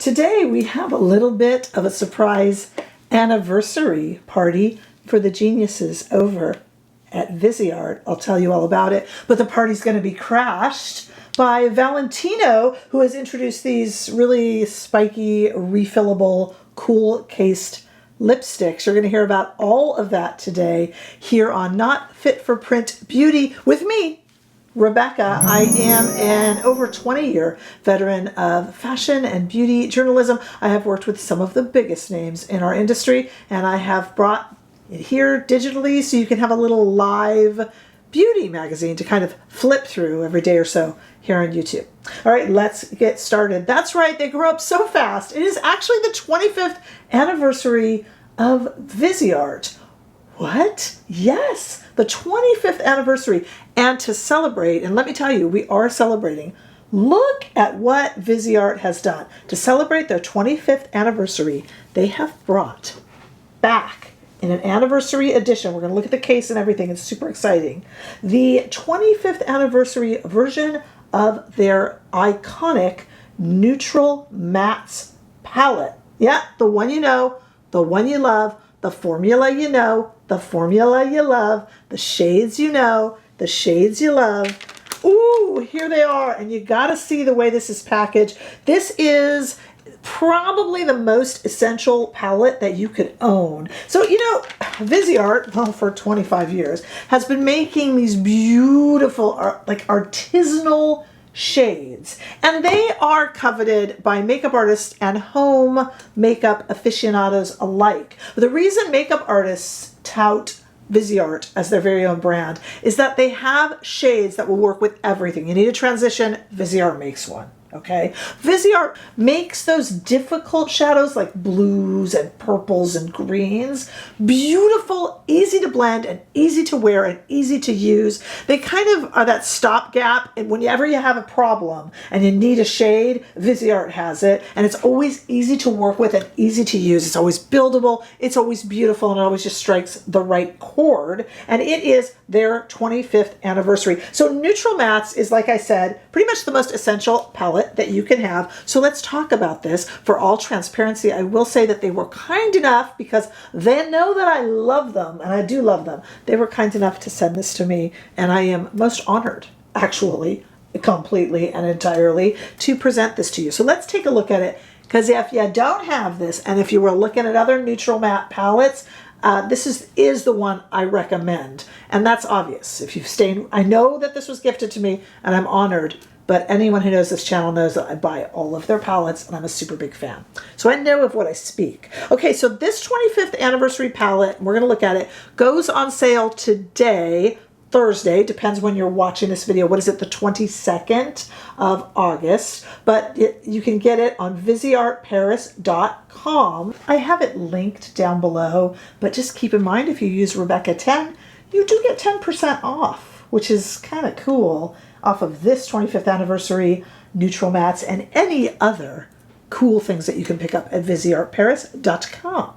Today we have a little bit of a surprise anniversary party for the geniuses over at Viseart. I'll tell you all about it, but the party's going to be crashed by Valentino, who has introduced these really spiky, refillable, cool cased lipsticks. You're going to hear about all of that today here on Not Fit for Print Beauty with me, Rebecca. I am an over 20-year veteran of fashion and beauty journalism. I have worked with some of the biggest names in our industry, and I have brought it here digitally so you can have a little live beauty magazine to kind of flip through every day or so here on YouTube. All right, let's get started. That's right, they grew up so fast. It is actually the 25th anniversary of Viseart. What? Yes, the 25th anniversary. And to celebrate, and let me tell you, we are celebrating. Look at what Viseart has done. To celebrate their 25th anniversary, they have brought back in an anniversary edition, we're going to look at the case and everything, it's super exciting, the 25th anniversary version of their iconic Neutral Mattes palette. Yeah, the one you know, the one you love, the formula you know, the formula you love, the shades you know, the shades you love. Ooh, here they are, and you got to see the way this is packaged. This is probably the most essential palette that you could own. So, you know, Viseart, well, for 25 years, has been making these beautiful, like artisanal shades. And they are coveted by makeup artists and home makeup aficionados alike. The reason makeup artists tout Viseart as their very own brand is that they have shades that will work with everything. You need a transition, Viseart makes one. Okay, Viseart makes those difficult shadows like blues and purples and greens beautiful, easy to blend and easy to wear and easy to use. They kind of are that stopgap, and whenever you have a problem and you need a shade, Viseart has it, and it's always easy to work with and easy to use. It's always buildable, it's always beautiful, and it always just strikes the right chord. And it is their 25th anniversary. So Neutral Mattes is, like I said, pretty much the most essential palette that you can have. So let's talk about this. For all transparency, I will say that they were kind enough, because they know that I love them, and I do love them. They were kind enough to send this to me, and I am most honored, actually, completely and entirely, to present this to you. So let's take a look at it, because if you don't have this, and if you were looking at other neutral matte palettes, this is the one I recommend. And that's obvious. If you've stayed, I know that this was gifted to me, and I'm honored. But anyone who knows this channel knows that I buy all of their palettes, and I'm a super big fan. So I know of what I speak. Okay, so this 25th anniversary palette, we're going to look at it, goes on sale today, Thursday, depends when you're watching this video. What is it, the 22nd of August? But you can get it on ViseartParis.com. I have it linked down below, but just keep in mind, if you use Rebecca 10, you do get 10% off, which is kind of cool, off of this 25th anniversary Neutral Mattes and any other cool things that you can pick up at ViseartParis.com.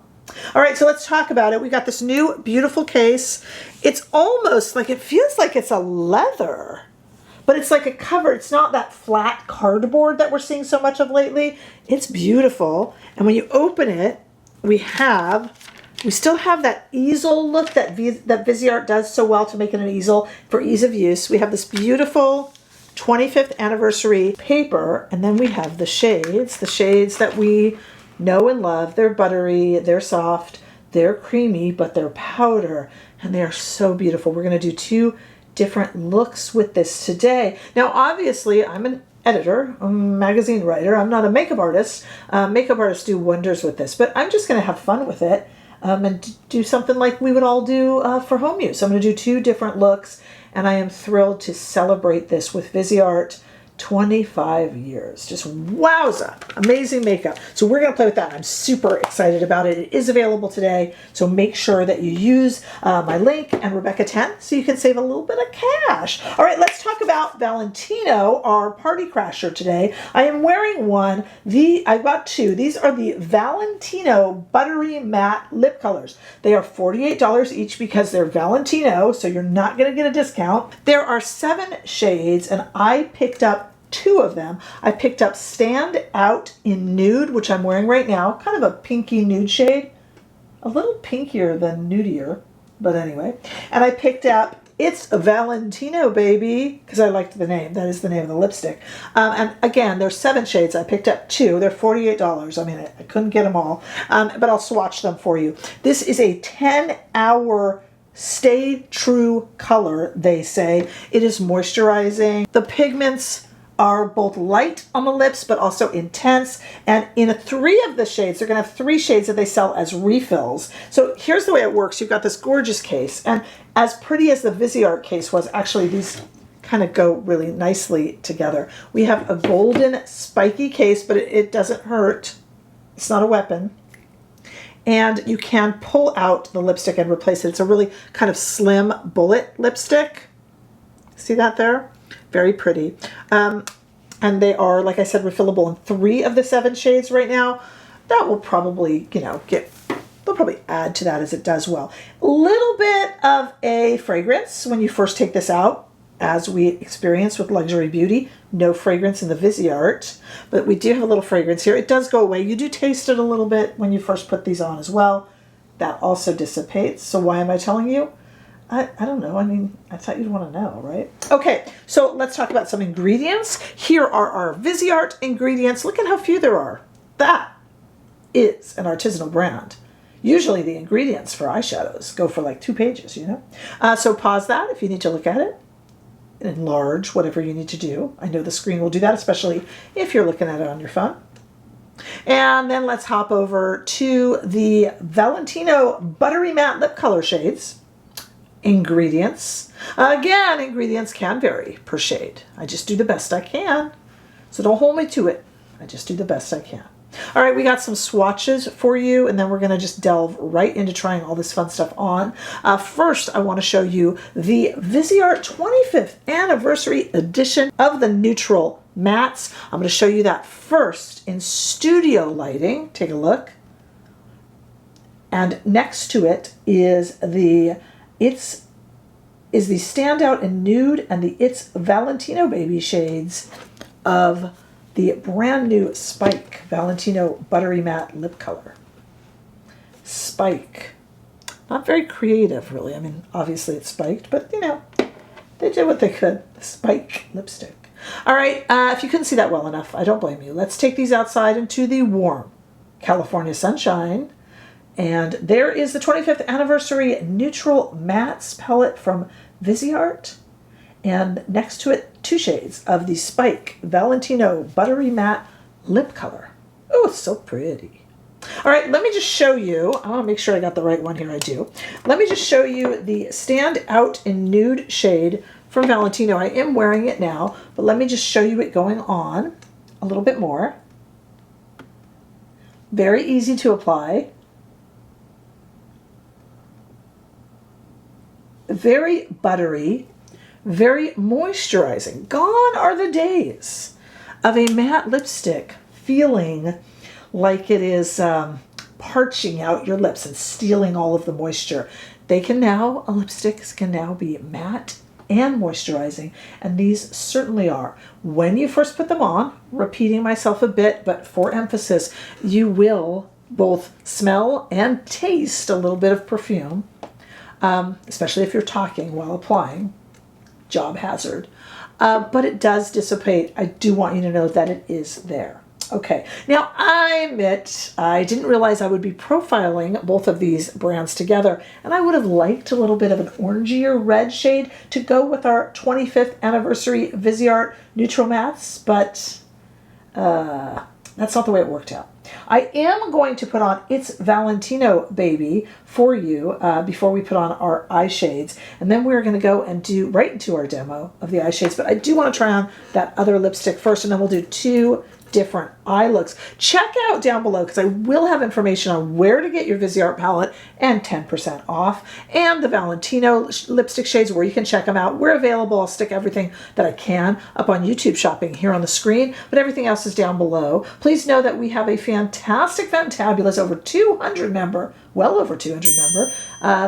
All right, so let's talk about it. We got this new beautiful case. It's almost like, it feels like it's a leather, but it's like a cover. It's not that flat cardboard that we're seeing so much of lately. It's beautiful. And when you open it, we still have that easel look that Viseart does so well to make it an easel for ease of use. We have this beautiful 25th anniversary paper, and then we have the shades that we know and love. They're buttery, they're soft, they're creamy, but they're powder, and they are so beautiful. We're going to do two different looks with this today. Now, obviously, I'm an editor, a magazine writer. I'm not a makeup artist. Makeup artists do wonders with this, but I'm just going to have fun with it. And do something like we would all do for home use. I'm going to do two different looks, and I am thrilled to celebrate this with Viseart 25 years. Just wowza, amazing makeup. So we're going to play with that. I'm super excited about it. It is available today, so make sure that you use my link and Rebecca 10 so you can save a little bit of cash. All right, let's talk about Valentino, our party crasher today. I am wearing one. I've got two. These are the Valentino Buttery Matte Lip Colors. They are $48 each because they're Valentino, so you're not going to get a discount. There are 7 shades, and I picked up two of them. I picked up Stand Out in Nude, which I'm wearing right now, kind of a pinky nude shade, a little pinkier than nudier, but anyway. And I picked up It's Valentino, baby, because I liked the name. That is the name of the lipstick. And again, there's 7 shades. I picked up 2. They're $48. I mean, I couldn't get them all, but I'll swatch them for you. This is a 10-hour stay true color, they say. It is moisturizing. The pigments are both light on the lips, but also intense. And in 3 of the shades, they're gonna have 3 shades that they sell as refills. So here's the way it works. You've got this gorgeous case, and as pretty as the Viseart case was, actually these kind of go really nicely together. We have a golden spiky case, but it doesn't hurt. It's not a weapon. And you can pull out the lipstick and replace it. It's a really kind of slim bullet lipstick. See that there? Very pretty. And they are, like I said, refillable in 3 of the 7 shades right now. That will probably, you know, they'll probably add to that as it does well. A little bit of a fragrance when you first take this out, as we experience with Luxury Beauty. No fragrance in the Viseart, but we do have a little fragrance here. It does go away. You do taste it a little bit when you first put these on as well. That also dissipates. So why am I telling you? I don't know. I mean, I thought you'd want to know, right? Okay, so let's talk about some ingredients. Here are our Viseart ingredients. Look at how few there are. That is an artisanal brand. Usually the ingredients for eyeshadows go for like 2 pages, you know? So pause that if you need to look at it. Enlarge whatever you need to do. I know the screen will do that, especially if you're looking at it on your phone. And then let's hop over to the Valentino Buttery Matte Lip Color shades. Ingredients. Again, ingredients can vary per shade. I just do the best I can. So don't hold me to it. I just do the best I can. All right, we got some swatches for you, and then we're going to just delve right into trying all this fun stuff on. First, I want to show you the Viseart 25th Anniversary Edition of the Neutral Mattes. I'm going to show you that first in studio lighting. Take a look. And next to it is the Standout in Nude and the It's Valentino Baby shades of the brand new Spike Valentino Buttery Matte Lip Color. Spike. Not very creative, really. I mean, obviously it's spiked, but you know, they did what they could. The Spike lipstick. All right, if you couldn't see that well enough, I don't blame you. Let's take these outside into the warm California sunshine. And there is the 25th Anniversary Neutral Mattes palette from Viseart. And next to it, 2 shades of the Spike Valentino Buttery Matte Lip Color. Oh, it's so pretty. All right, let me just show you. I want to make sure I got the right one here. I do. Let me just show you the Stand Out in Nude shade from Valentino. I am wearing it now, but let me just show you it going on a little bit more. Very easy to apply. Very buttery, very moisturizing. Gone are the days of a matte lipstick feeling like it is parching out your lips and stealing all of the moisture. Lipsticks can now be matte and moisturizing, and these certainly are. When you first put them on, repeating myself a bit, but for emphasis, you will both smell and taste a little bit of perfume. Especially if you're talking while applying, job hazard. But it does dissipate. I do want you to know that it is there. Okay, now I admit I didn't realize I would be profiling both of these brands together, and I would have liked a little bit of an orangier red shade to go with our 25th Anniversary Viseart Neutral Mattes, but that's not the way it worked out. I am going to put on It's Valentino Baby for you before we put on our eye shades. And then we're going to go and do right into our demo of the eye shades. But I do want to try on that other lipstick first, and then we'll do 2 different eye looks. Check out down below, because I will have information on where to get your Viseart palette and 10% off, and the Valentino lipstick shades, where you can check them out. We're available. I'll stick everything that I can up on YouTube Shopping here on the screen, but everything else is down below. Please know that we have a fantastic, fantabulous, over 200 member well over 200 member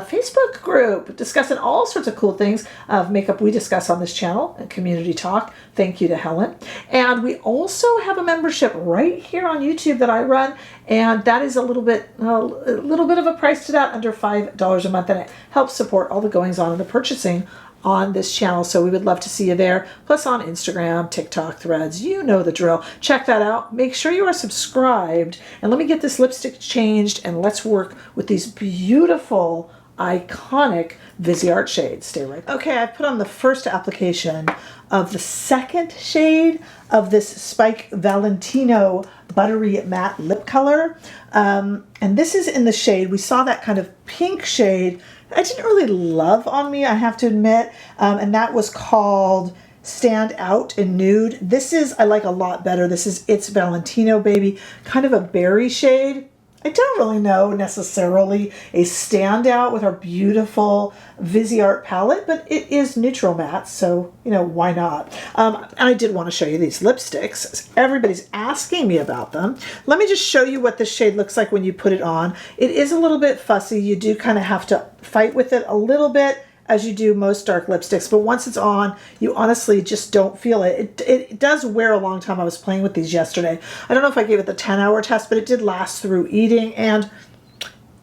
Facebook group discussing all sorts of cool things of makeup we discuss on this channel and community talk. Thank you to Helen. And we also have a membership right here on YouTube that I run, and that is a little bit of a price to that, under $5 a month, and it helps support all the goings on and the purchasing on this channel. So we would love to see you there. Plus on Instagram, TikTok, Threads, you know the drill. Check that out. Make sure you are subscribed. And let me get this lipstick changed, and let's work with these beautiful, iconic VISEART shades. Stay right there. Okay, I put on the first application of the second shade of this Spike Valentino Buttery Matte Lip Color. And this is in the shade, we saw that kind of pink shade I didn't really love on me, I have to admit, and that was called Stand Out in Nude. This is, I like a lot better. This is It's Valentino Baby, kind of a berry shade. I don't really know necessarily a standout with our beautiful ViseArt palette, but it is neutral matte, so, you know, why not? And I did want to show you these lipsticks. Everybody's asking me about them. Let me just show you what this shade looks like when you put it on. It is a little bit fussy. You do kind of have to fight with it a little bit, as you do most dark lipsticks, but once it's on, you honestly just don't feel it. It does wear a long time. I was playing with these yesterday. I don't know if I gave it the 10-hour test, but it did last through eating, and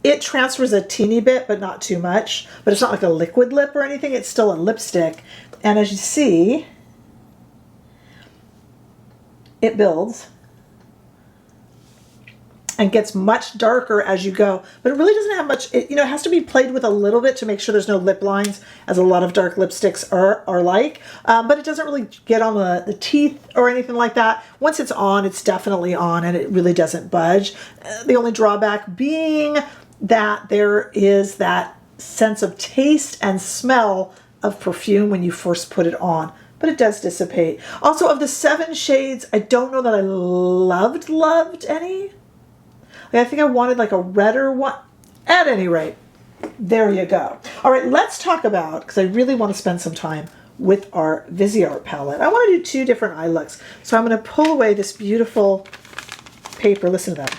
it transfers a teeny bit, but not too much. But it's not like a liquid lip or anything. It's still a lipstick. And as you see, it builds and gets much darker as you go, but it really doesn't have much, it has to be played with a little bit to make sure there's no lip lines, as a lot of dark lipsticks are like, but it doesn't really get on the teeth or anything like that. Once it's on, it's definitely on, and it really doesn't budge. The only drawback being that there is that sense of taste and smell of perfume when you first put it on, but it does dissipate. Also, of the 7 shades, I don't know that I loved any. I think I wanted like a redder one. At any rate, there you go. All right, let's talk about, because I really want to spend some time with our ViseArt palette. I want to do 2 different eye looks. So I'm going to pull away this beautiful paper. Listen to that.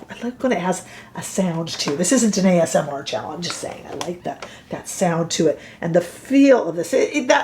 I like when it has a sound too. This isn't an ASMR channel. I'm just saying I like that sound to it and the feel of this.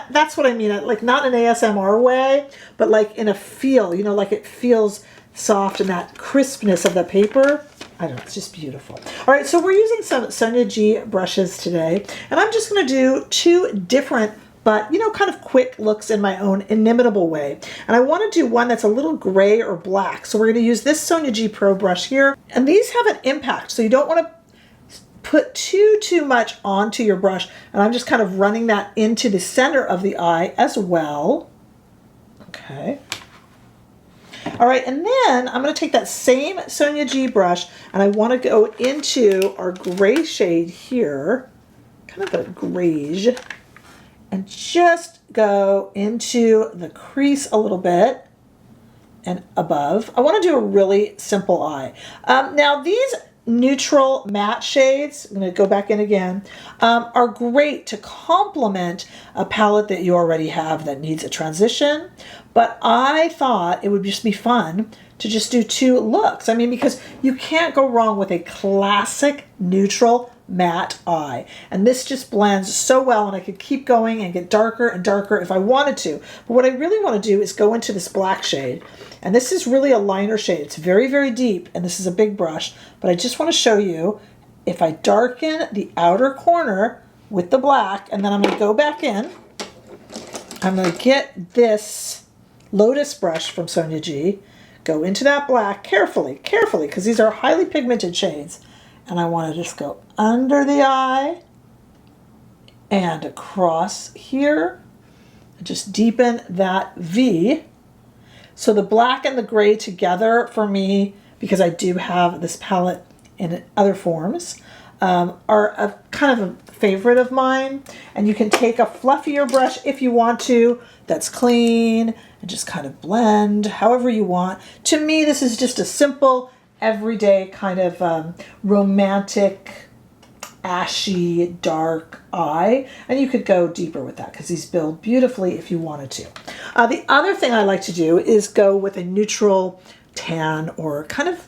That's what I mean. Like not an ASMR way, but like in a feel. Like it feels soft, and that crispness of the paper, I don't know, it's just beautiful. All right, so we're using some Sonia G brushes today, and I'm just going to do 2 different, but kind of quick looks in my own inimitable way. And I want to do one that's a little gray or black. So we're going to use this Sonia G Pro brush here, and these have an impact, so you don't want to put too much onto your brush. And I'm just kind of running that into the center of the eye as well. Okay. All right, and then I'm going to take that same Sonia G brush, and I want to go into our gray shade here, kind of a grayish, and just go into the crease a little bit and above. I want to do a really simple eye. Now, these neutral matte shades, I'm going to go back in again, are great to complement a palette that you already have that needs a transition. But I thought it would just be fun to just do 2 looks. I mean, because you can't go wrong with a classic neutral matte eye. And this just blends so well, and I could keep going and get darker and darker if I wanted to. But what I really want to do is go into this black shade. And this is really a liner shade. It's very, very deep, and this is a big brush. But I just want to show you, if I darken the outer corner with the black, and then I'm going to go back in, I'm going to get this Lotus brush from Sonia G, go into that black carefully, because these are highly pigmented shades. And I want to just go under the eye and across here, and just deepen that V. So the black and the gray together for me, because I do have this palette in other forms, are a kind of a favorite of mine. And you can take a fluffier brush if you want to, that's clean, and just kind of blend however you want. To me, this is just a simple, everyday kind of romantic, ashy, dark eye. And you could go deeper with that, because these build beautifully if you wanted to. The other thing I like to do is go with a neutral tan or kind of,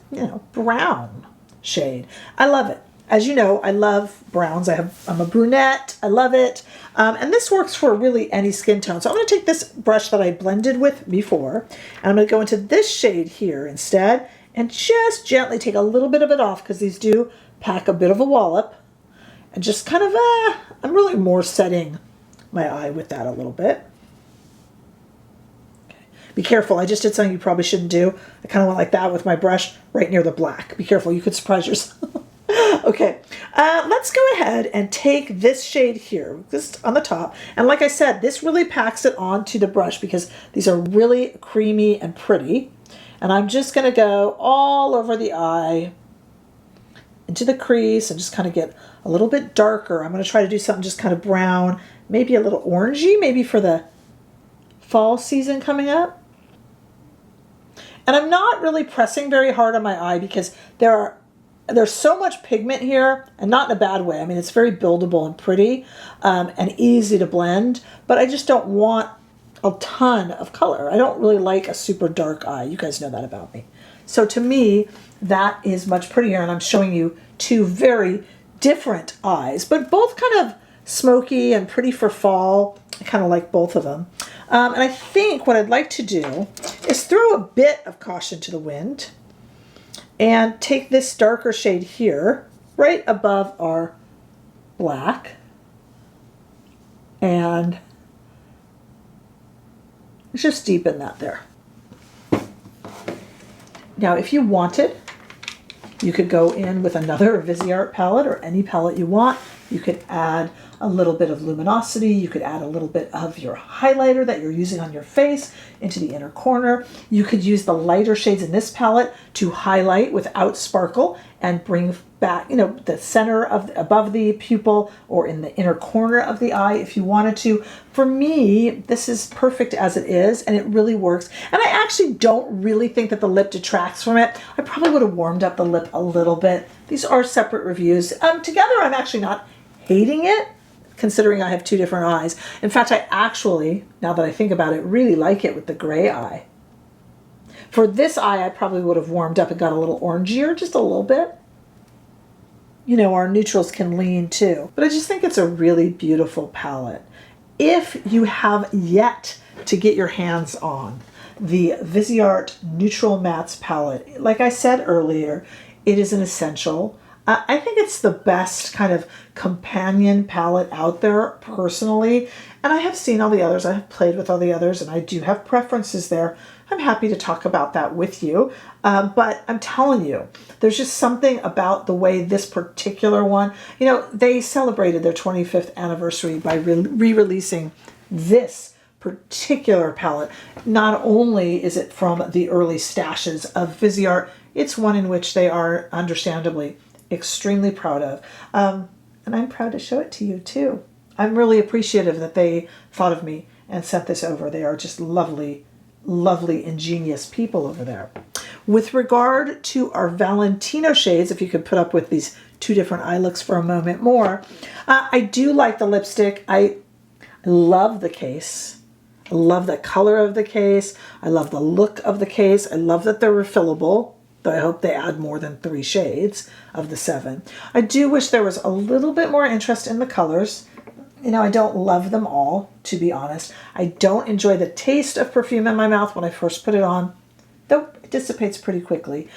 brown shade. I love it. As you know, I love browns. I'm a brunette. I love it. And this works for really any skin tone. So I'm going to take this brush that I blended with before, and I'm going to go into this shade here instead, and just gently take a little bit of it off, because these do pack a bit of a wallop. And just kind of, I'm really more setting my eye with that a little bit. Okay. Be careful. I just did something you probably shouldn't do. I kind of went like that with my brush right near the black. Be careful. You could surprise yourself. Okay, let's go ahead and take this shade here, just on the top. And like I said, this really packs it onto the brush because these are really creamy and pretty. And I'm just going to go all over the eye, into the crease, and just kind of get a little bit darker. I'm going to try to do something just kind of brown, maybe a little orangey, maybe for the fall season coming up. And I'm not really pressing very hard on my eye because there's so much pigment here, and not in a bad way. I mean, it's very buildable and pretty and easy to blend, but I just don't want a ton of color. I don't really like a super dark eye. You guys know that about me. So to me, that is much prettier, and I'm showing you two very different eyes, but both kind of smoky and pretty for fall. I kind of like both of them. And I think what I'd like to do is throw a bit of caution to the wind and take this darker shade here, right above our black, and just deepen that there. Now, if you wanted, you could go in with another Viseart palette or any palette you want. You could add a little bit of luminosity. You could add a little bit of your highlighter that you're using on your face into the inner corner. You could use the lighter shades in this palette to highlight without sparkle and bring back, the center of above the pupil or in the inner corner of the eye if you wanted to. For me, this is perfect as it is, and it really works. And I actually don't really think that the lip detracts from it. I probably would have warmed up the lip a little bit. These are separate reviews. Together, I'm actually not hating it, considering I have two different eyes. In fact, I actually, now that I think about it, really like it with the gray eye. For this eye, I probably would have warmed up and got a little orangier, just a little bit. Our neutrals can lean too. But I just think it's a really beautiful palette. If you have yet to get your hands on the Viseart Neutral Mattes palette, like I said earlier, it is an essential. I think it's the best kind of companion palette out there personally. And I have seen all the others. I have played with all the others, and I do have preferences there. I'm happy to talk about that with you. But I'm telling you, there's just something about the way this particular one, they celebrated their 25th anniversary by re-releasing this particular palette. Not only is it from the early stashes of Viseart, it's one in which they are understandably extremely proud of. And I'm proud to show it to you too. I'm really appreciative that they thought of me and sent this over. They are just lovely, lovely, ingenious people over there. With regard to our Valentino shades, if you could put up with these two different eye looks for a moment more, I do like the lipstick. I love the case. I love the color of the case. I love the look of the case. I love that they're refillable. Though I hope they add more than 3 shades of the 7. I do wish there was a little bit more interest in the colors. I don't love them all, to be honest. I don't enjoy the taste of perfume in my mouth when I first put it on, though it dissipates pretty quickly.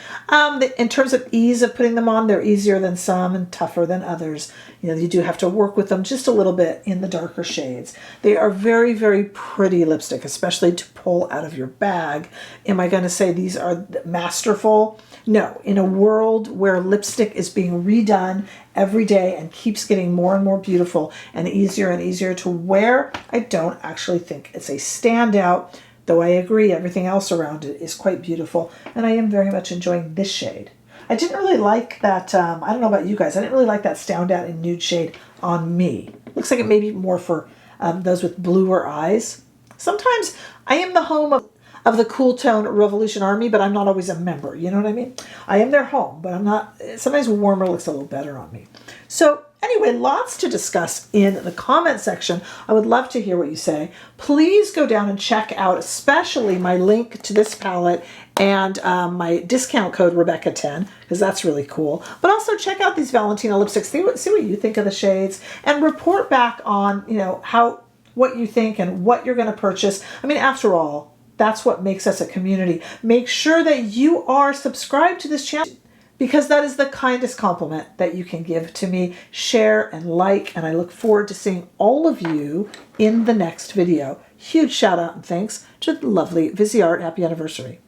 In terms of ease of putting them on, they're easier than some and tougher than others. You do have to work with them just a little bit in the darker shades. They are very, very pretty lipstick, especially to pull out of your bag. Am I going to say these are masterful? No. In a world where lipstick is being redone every day and keeps getting more and more beautiful and easier to wear, I don't actually think it's a standout. Though I agree, everything else around it is quite beautiful, and I am very much enjoying this shade. I didn't really like that, I don't know about you guys, I didn't really like that Stand Out in Nude shade on me. Looks like it may be more for those with bluer eyes. Sometimes I am the home of the Cool Tone Revolution Army, but I'm not always a member, you know what I mean? I am their home, but I'm not, sometimes warmer looks a little better on me. So anyway, lots to discuss in the comment section. I would love to hear what you say. Please go down and check out especially my link to this palette and my discount code Rebecca10, because that's really cool. But also check out these Valentino lipsticks. See what you think of the shades, and report back on, you know, what you think and what you're going to purchase. I mean, after all, that's what makes us a community. Make sure that you are subscribed to this channel, because that is the kindest compliment that you can give to me. Share and like, and I look forward to seeing all of you in the next video. Huge shout out and thanks to the lovely ViseArt. Happy anniversary.